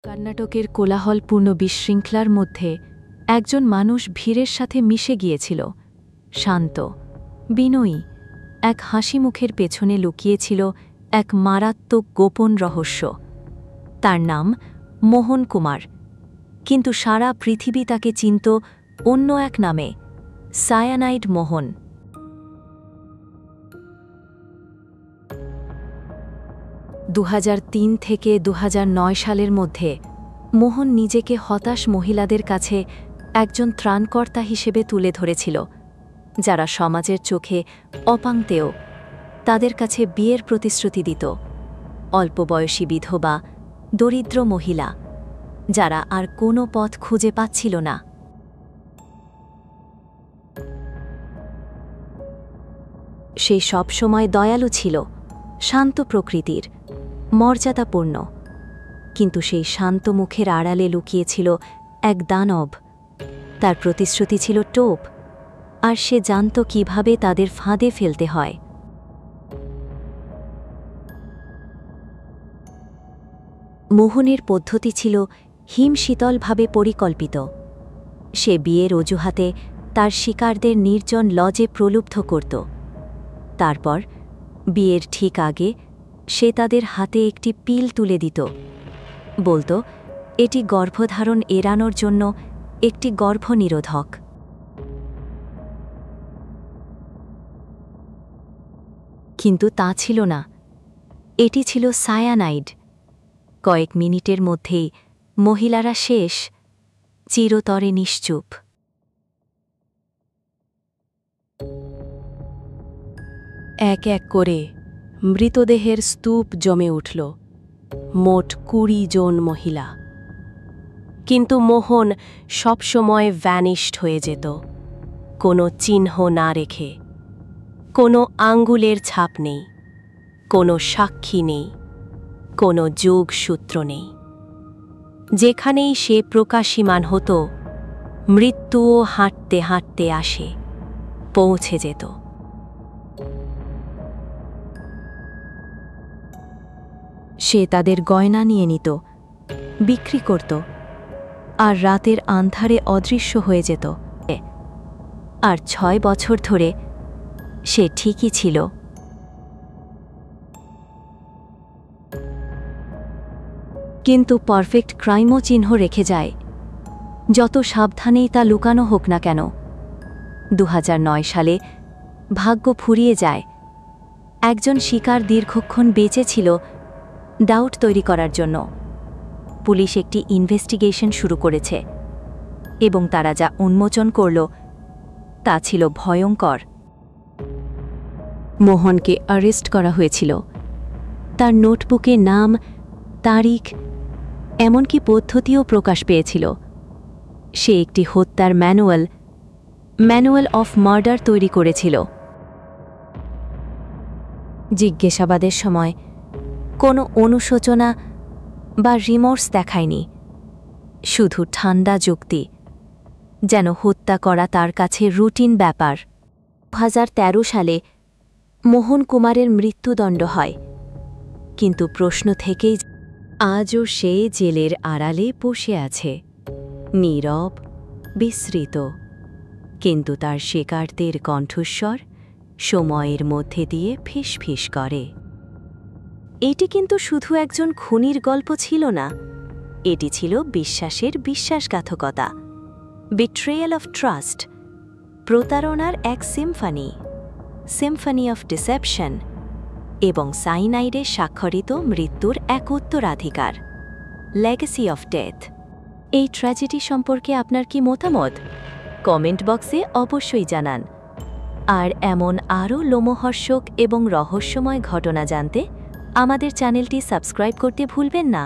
কর্ণাটকের কোলাহলপূর্ণ বিশৃঙ্খলার মধ্যে একজন মানুষ ভিড়ের সাথে মিশে গিয়েছিল। শান্ত, বিনয়ী, এক হাসিমুখের পেছনে লুকিয়েছিল এক মারাত্মক গোপন রহস্য। তার নাম মোহন কুমার, কিন্তু সারা পৃথিবী তাকে চিনত অন্য এক নামে, সায়ানাইড মোহন। 2003 থেকে 2009 সালের মধ্যে মোহন নিজেকে হতাশ মহিলাদের কাছে একজন ত্রাণকর্তা হিসেবে তুলে ধরেছিল, যারা সমাজের চোখে অপাংতেয়। তাদের কাছে বিয়ের প্রতিশ্রুতি দিত, অল্পবয়সী বিধবা, দরিদ্র মহিলা, যারা আর কোনো পথ খুঁজে পাচ্ছিল না। সে সবসময় দয়ালু ছিল, শান্ত প্রকৃতির, মর্যাদাপূর্ণ, কিন্তু সেই শান্ত মুখের আড়ালে লুকিয়েছিল এক দানব। তার প্রতিশ্রুতি ছিল টোপ, আর সে জানত কিভাবে তাদের ফাঁদে ফেলতে হয়। মোহনের পদ্ধতি ছিল হিমশীতলভাবে পরিকল্পিত। সে বিয়ের অজুহাতে তার শিকারদের নির্জন লজে প্রলুব্ধ করত। তারপর বিয়ের ঠিক আগে সে তাদের হাতে একটি পিল তুলে দিত, বলতো এটি গর্ভধারণ এড়ানোর জন্য একটি গর্ভনিরোধক। কিন্তু তা ছিল না, এটি ছিল সায়ানাইড। কয়েক মিনিটের মধ্যেই মহিলারা শেষ, চিরতরে নিশ্চুপ। এক এক করে মৃতদেহের স্তূপ জমে উঠল, মোট 20 জন মহিলা। কিন্তু মোহন সবসময় ভ্যানিশড হয়ে যেত, কোনো চিহ্ন না রেখে। কোনো আঙ্গুলের ছাপ নেই, কোনো সাক্ষী নেই, কোনো যোগসূত্র নেই। যেখানেই সে প্রকাশিমান হতো, মৃত্যুও হাঁটতে হাঁটতে আসে, পৌঁছে যেত। সে তাদের গয়না নিয়ে নিত, বিক্রি করত, আর রাতের আন্ধারে অদৃশ্য হয়ে যেত। আর 6 বছর ধরে সে ঠিকই ছিল। কিন্তু পারফেক্ট ক্রাইমও চিহ্ন রেখে যায়, যত সাবধানেই তা লুকানো হোক না কেন। 2009 সালে ভাগ্য ফুরিয়ে যায়। একজন শিকার দীর্ঘক্ষণ বেঁচে ছিল ডাউট তৈরি করার জন্য। পুলিশ একটি ইনভেস্টিগেশন শুরু করেছে, এবং তারা যা উন্মোচন করল তা ছিল ভয়ঙ্কর। মোহনকে অ্যারেস্ট করা হয়েছিল। তার নোটবুকে নাম, তারিখ, এমনকি পদ্ধতিও প্রকাশ পেয়েছিল। সে একটি হত্যার ম্যানুয়াল অফ মার্ডার তৈরি করেছিল। জিজ্ঞাসাবাদের সময় কোনো অনুশোচনা বা রিমোর্স দেখায়নি, শুধু ঠান্ডা যুক্তি, যেন হত্যা করা তার কাছে রুটিন ব্যাপার। 2013 সালে মোহন কুমারের মৃত্যুদণ্ড হয়, কিন্তু প্রশ্ন থেকেই আজও সে জেলের আড়ালে বসে আছে, নীরব, বিস্মৃত। কিন্তু তার শিকারদের কণ্ঠস্বর সময়ের মধ্যে দিয়ে ফিসফিস করে। এটি কিন্তু শুধু একজন খুনির গল্প ছিল না, এটি ছিল বিশ্বাসের বিশ্বাসঘাতকতা, বিট্রেয়াল অফ ট্রাস্ট, প্রতারণার এক সিম্ফনি অফ ডিসেপশন, এবং সাইনাইডে স্বাক্ষরিত মৃত্যুর এক উত্তরাধিকার, লেগেসি অফ ডেথ। এই ট্র্যাজেডি সম্পর্কে আপনার কি মতামত? কমেন্ট বক্সে অবশ্যই জানান। আর এমন আরও লোমহর্ষক এবং রহস্যময় ঘটনা জানতে আমাদের চ্যানেলটি সাবস্ক্রাইব করতে ভুলবেন না।